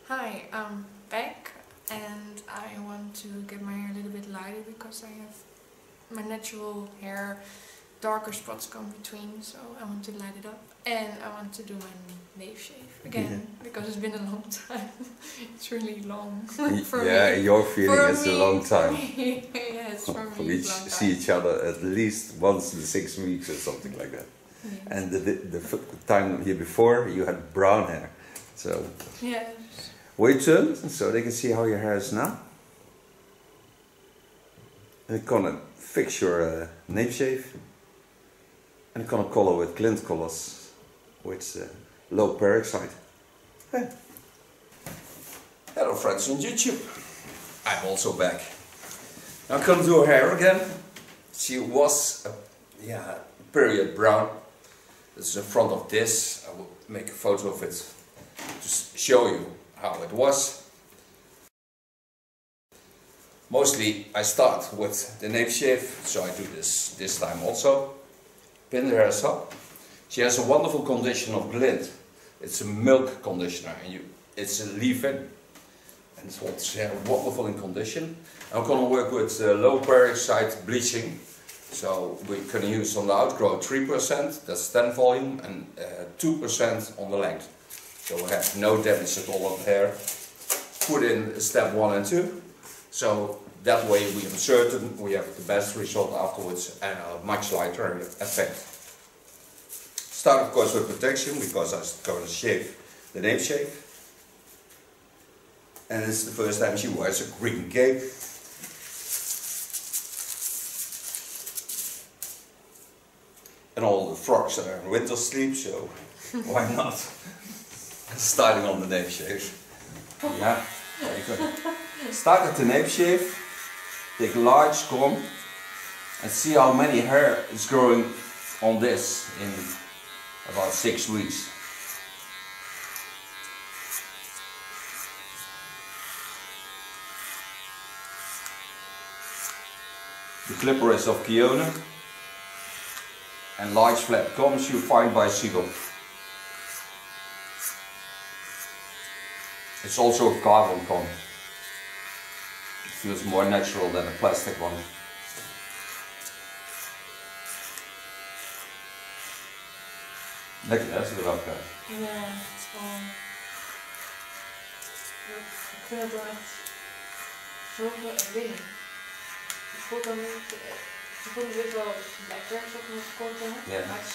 Hi, I'm back and I want to get my hair a little bit lighter because I have my natural hair darker spots come between, so I want to light it up. And I want to do my nape shave again because it's been a long time. It's really long for yeah, me. your feeling is a long time. Yes, for me We it's a long time. see each other at least once in 6 weeks or something like that. Yes. And the time here before you had brown hair. So Yes. wait turn so they can see how your hair is now. And I'm gonna fix your nape shave. And I'm gonna color with glint colors with low peroxide. Hey. Hello friends on YouTube. I'm also back. Now I'm gonna do her hair again. She was period brown. This is in front of this. I will make a photo of it to show you how it was. Mostly I start with the nape shave, so I do this time also. Pin the hairs up. She has a wonderful condition of glint. It's a milk conditioner and it's a leave-in. And it's wonderful in condition. I'm going to work with low peroxide bleaching. So we're going to use on the outgrowth 3%, that's 10 volume, and 2% on the length. So we have no damage at all on the hair. Put in step 1 and 2. So that way we are certain we have the best result afterwards and a much lighter effect. Start of course with protection because I'm going to shave the nape shave. And it's the first time she wears a green cape. And all the frogs are in winter sleep, so why not? Starting on the nape shave. Yeah, very good. Start at the nape shave, take a large comb and see how many hair is growing on this in about 6 weeks. The clipper is of Kiona and large flat combs you find by Siegel. It's also a carbon comb. It feels more natural than a plastic one. Lekker hè, ze eraf gaat. Ja, het is gewoon... Ik vind het wel echt zoveel erin. Het voelt dan niet... Het voelt weer wel lekker, zo van het korte. Ja. Maar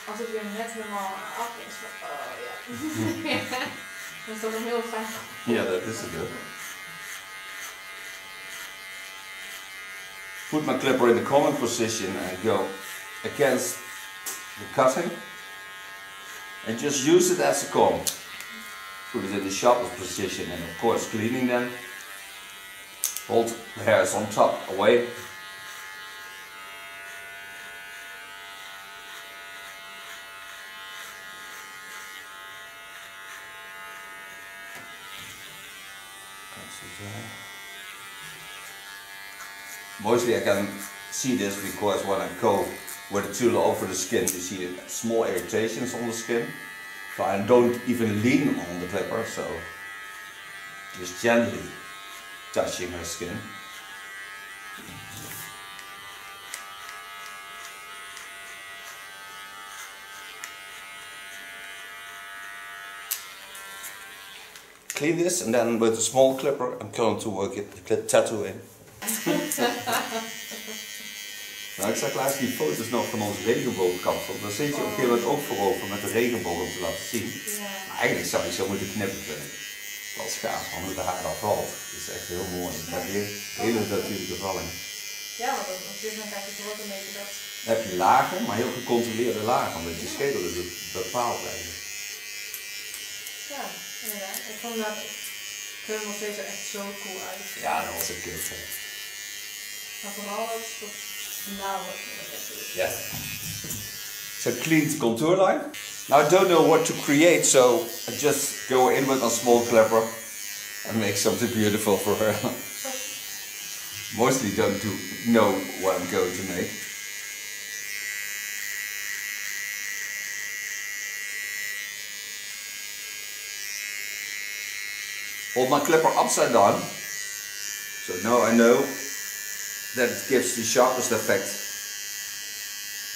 als het weer net helemaal af is, van oh ja. Dat is toch een heel fijn gevoel. Ja, dat is het ook. Put my clipper in the common position and go against the cutting. And just use it as a comb. Put it in the sharpest position and of course cleaning them. Hold the hairs on top away. Mostly I can see this because when I go with the tool over the skin, you see small irritations on the skin. So I don't even lean on the clipper, so just gently touching her skin. Clean this and then with a small clipper I'm going to work the tattoo in. Nou, ik zag laatst die foto's nog van ons regenboogkapsel. Daar zit je op een gegeven moment ook voorover met de regenboog om te laten zien. Ja. Maar eigenlijk zou je zo moeten knippen vinden. Dat is gaaf, van hoe de haar dan valt. Dat is echt heel mooi. Met hele natuurlijke valling. Ja, want op dit moment krijg je toch ook een beetje dat... Dan heb je lagen, maar heel gecontroleerde lagen. Omdat je schedel is bepaald eigenlijk. Ja, inderdaad. Ik vond dat... Ik vind het nog steeds er echt zo cool uit. Ja, dat was een keer. Maar vooral dat blauwe. Yeah. So clean the contour line. Now I don't know what to create, so I just go in with a small clipper and make something beautiful for her. Mostly don't know what I'm going to make. hold my clipper upside down. So now I know that it gives the sharpest effect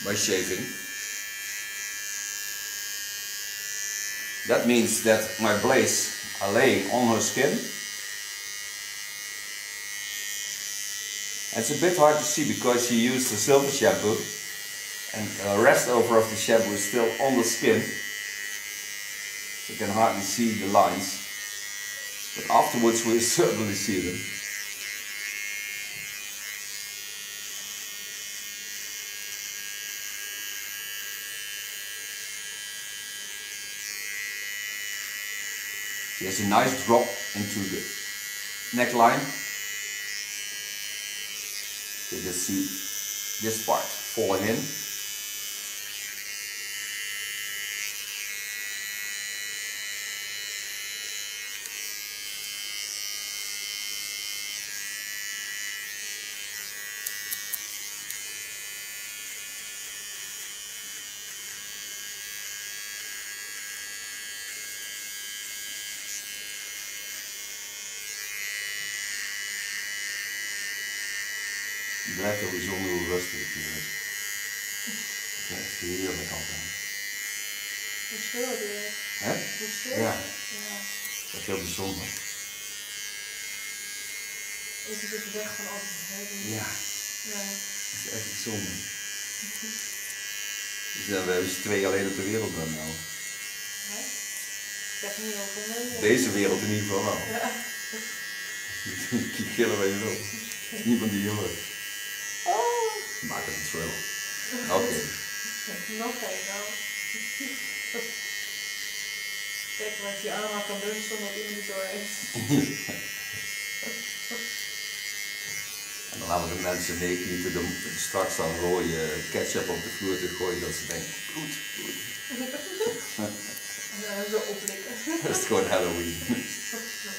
by shaving. That means that my blades are laying on her skin. It's a bit hard to see because she used the silver shampoo and the rest over of the shampoo is still on the skin. So you can hardly see the lines. But afterwards we certainly see them. She has a nice drop into the neckline. You can see this part falling in. Het blijft ook bijzonder rustig natuurlijk. Ja, het is heerlijk altijd. Hoe stil het is. Hè? Hoe stil? Ja. Ja. Dat is heel bijzonder. Even de weg van altijd hebben. Ja. Ja. Dat is echt bijzonder. Dus ja, we hebben z'n twee alleen op de wereld dan nou. Ja. Zeg niet over mij. Deze wereld in ieder geval wel. Ja. Kijk gillen waar je wil. Niemand die je wil. Maak het een thrill. Oké. Nog één nou. Kijk wat je allemaal kan doen zonder dat iemand die zo heeft. En dan laten we de mensen meegenieten om straks dan rode ketchup op de vloer te gooien dat ze denken, bloed, bloed. En zo oplikken. Dat is gewoon Halloween.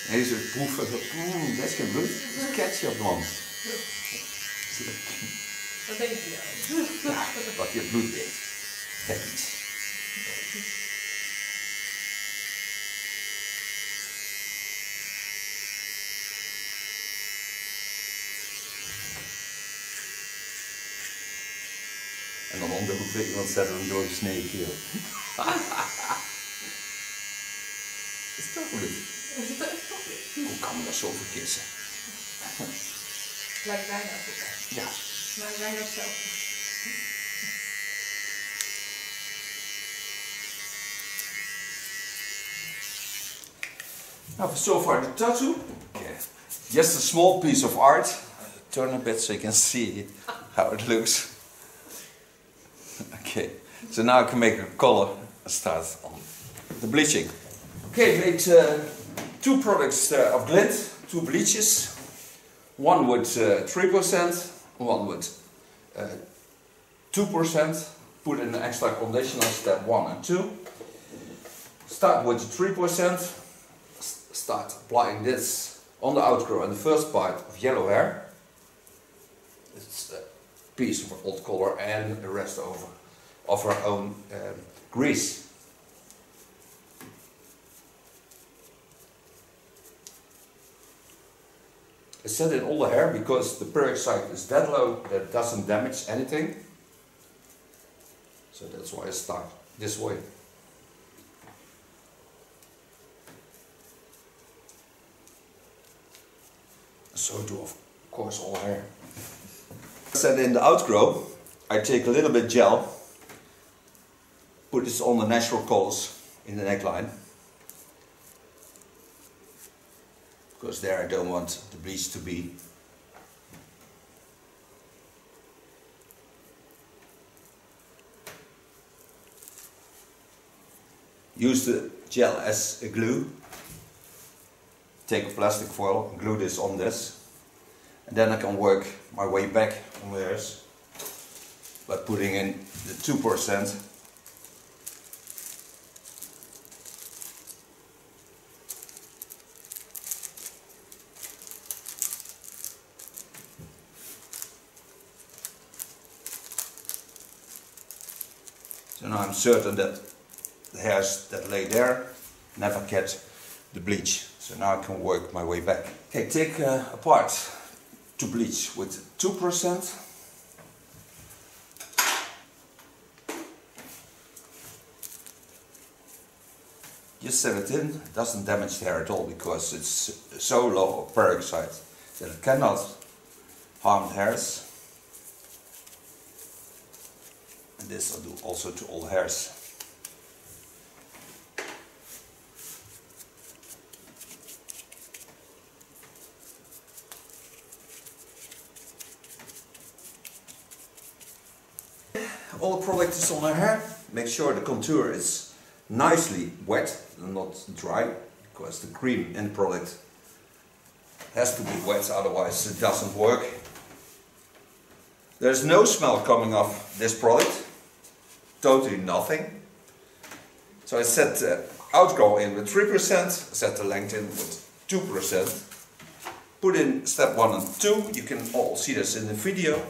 En ze proeven, dat is geen bloed, dat is ketchup man. Dat denk je ja. Ja, wat je bloed weet. Kijk eens. En dan om de hoek weer iemand zetten we een doorgesneden keel. Is toch bloed? Is het echt toch niet? Hoe kan me dat zo vergissen? Lijkt bijna op elkaar. Ja. Maar bijna hetzelfde. Now, so far the tattoo. Okay. Just a small piece of art. Turn a bit so you can see how it looks. Okay. So now I can make a color and start on the bleaching. Okay, made two products of glint, two bleaches. One with 3%, one with 2%. Put in an extra conditioner, step 1 and 2. Start with the 3%. Start applying this on the outgrow and the first part of yellow hair. It's a piece of old color and the rest over of her own grease. I set in all the hair because the peroxide is that low that it doesn't damage anything. So that's why I start this way. So do of course all hair. Set in the outgrow, I take a little bit gel, put this on the natural colors in the neckline. Because there I don't want the bleach to be. Use the gel as a glue. Take a plastic foil and glue this on this. And then I can work my way back on the hairs by putting in the 2%. So now I'm certain that the hairs that lay there never get the bleach. So now I can work my way back. Okay, take apart to bleach with 2%. Just set it in, it doesn't damage the hair at all because it's so low of peroxide that it cannot harm the hairs. And this will do also to all hairs. All the product is on her hair. Make sure the contour is nicely wet and not dry, because the cream in the product has to be wet, otherwise it doesn't work. There's no smell coming off this product, totally nothing. So I set the outgo in with 3%, set the length in with 2%, put in step 1 and 2, you can all see this in the video.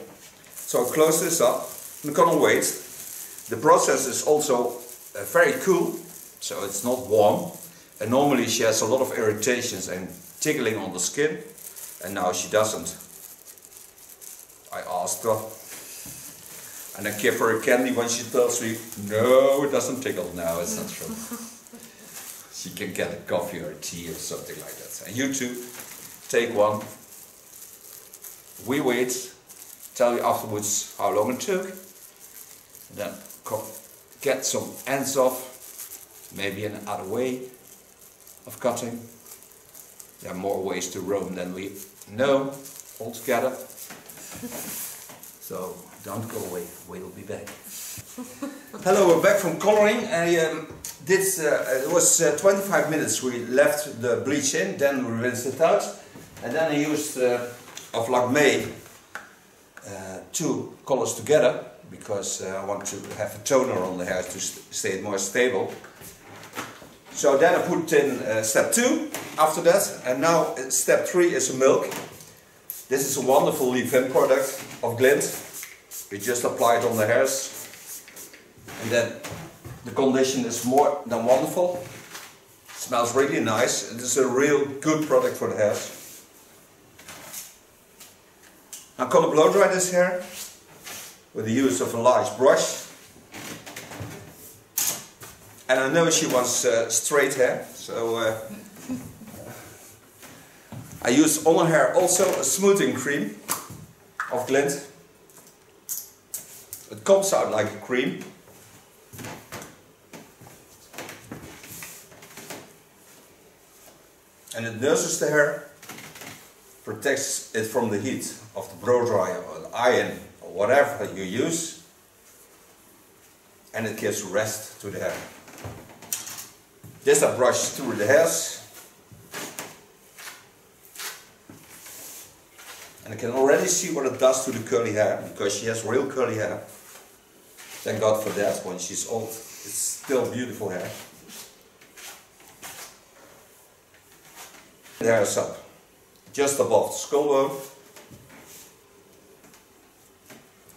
So I close this up, I'm gonna wait. The process is also very cool, so it's not warm, and normally she has a lot of irritations and tickling on the skin, and now she doesn't. I asked her, and I give her a candy when she tells me no, it doesn't tickle. No, it's not true. She can get a coffee or a tea or something like that. And you too, take one. We wait, tell you afterwards how long it took, and then get some ends off, maybe another way of cutting. There are more ways to roam than we know altogether. So don't go away, we'll be back. Hello, we're back from coloring. It was 25 minutes we left the bleach in, then we rinsed it out, and then I used of Lakme 2 colors together, because I want to have a toner on the hair to stay more stable. So then I put in step 2 after that, and now step 3 is a milk. This is a wonderful leave-in product of Glint. We just apply it on the hairs, and then the condition is more than wonderful. It smells really nice. It is a real good product for the hairs. I'm going to blow dry this hair with the use of a large brush. And I know she wants straight hair, so I use on her hair also a smoothing cream of Glint. It comes out like a cream. And it nurses the hair, protects it from the heat of the blow dryer or the iron or whatever you use, and it gives rest to the hair. This I brush through the hairs, and I can already see what it does to the curly hair, because she has real curly hair. Thank God for that. When she's old, it's still beautiful hair. The hair is up, just above the skull bone.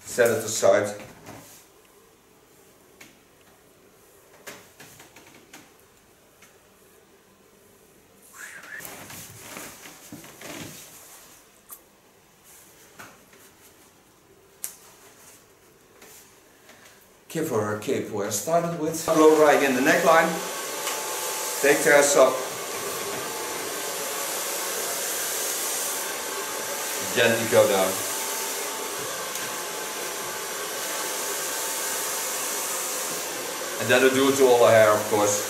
Set it aside. Give her a cape where I started with. Blow drying in the neckline. Take the hairs up. Gently go down. And then I do it to all the hair, of course.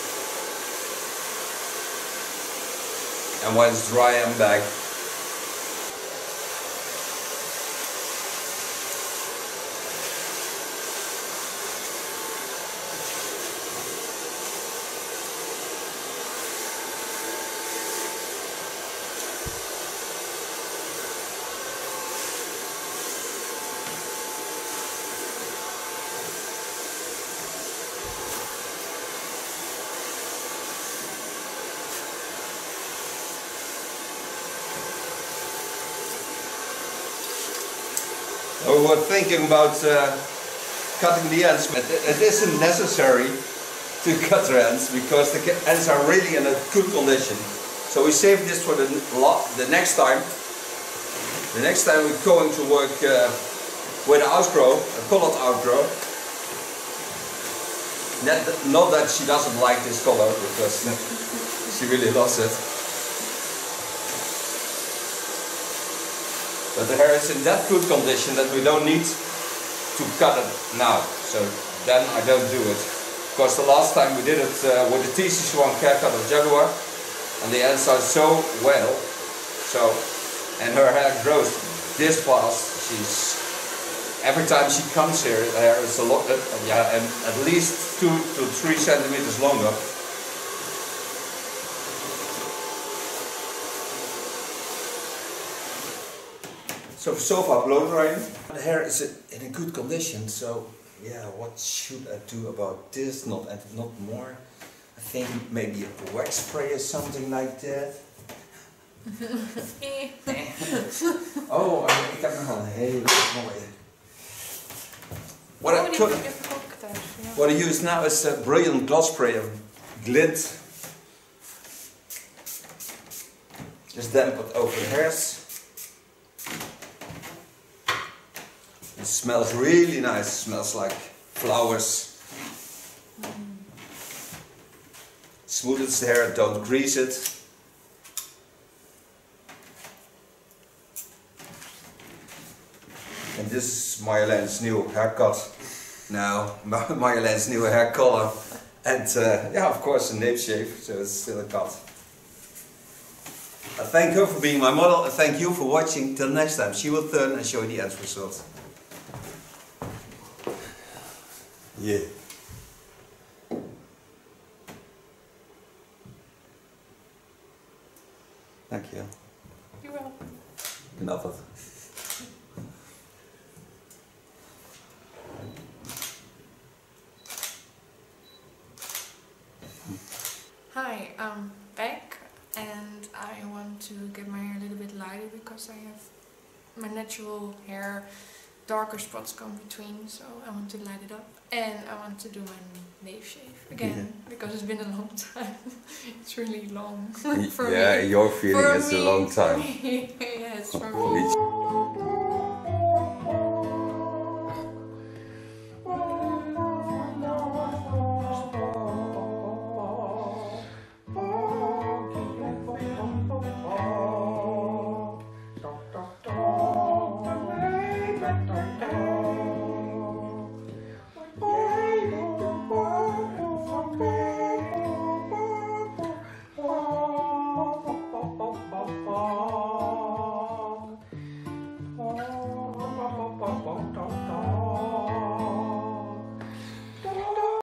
And when it's dry, I'm back. We were thinking about cutting the ends, but it isn't necessary to cut the ends, because the ends are really in a good condition. So So we save this for the next time. The next time we're going to work with an outgrow, a colored outgrow. Not that she doesn't like this color, because she really loves it. But the hair is in that good condition that we don't need to cut it now. So then I don't do it. Because the last time we did it with the TC1 haircut of Jaguar, and the ends are so well. So, and her hair grows this fast. Every time she comes here, the hair is a lot, and at least 2 to 3 centimeters longer. So far blow drying. The hair is in a good condition, so yeah, what should I do about this? Not more. I think maybe a wax spray or something like that. Ik heb nog wel een hele mooie. What I use now is a brilliant gloss spray of glint. Just damp it over the hairs. It smells really nice. It smells like flowers. Smooths the hair, don't grease it. And this is Marjoleine's new haircut. Now, Marjoleine's new hair color. And yeah, of course, a nape shave, so it's still a cut. I thank her for being my model, and thank you for watching. Till next time, she will turn and show you the end result. Yeah. Dank je. You're welcome. Knap het. Hi, I'm back and I want to get my hair a little bit lighter because I have my natural hair darker spots come between, so I want to light it up. And I want to do my nape shave again, because it's been a long time. It's really long for me. Yeah, your feeling is a long time. Yes, for me.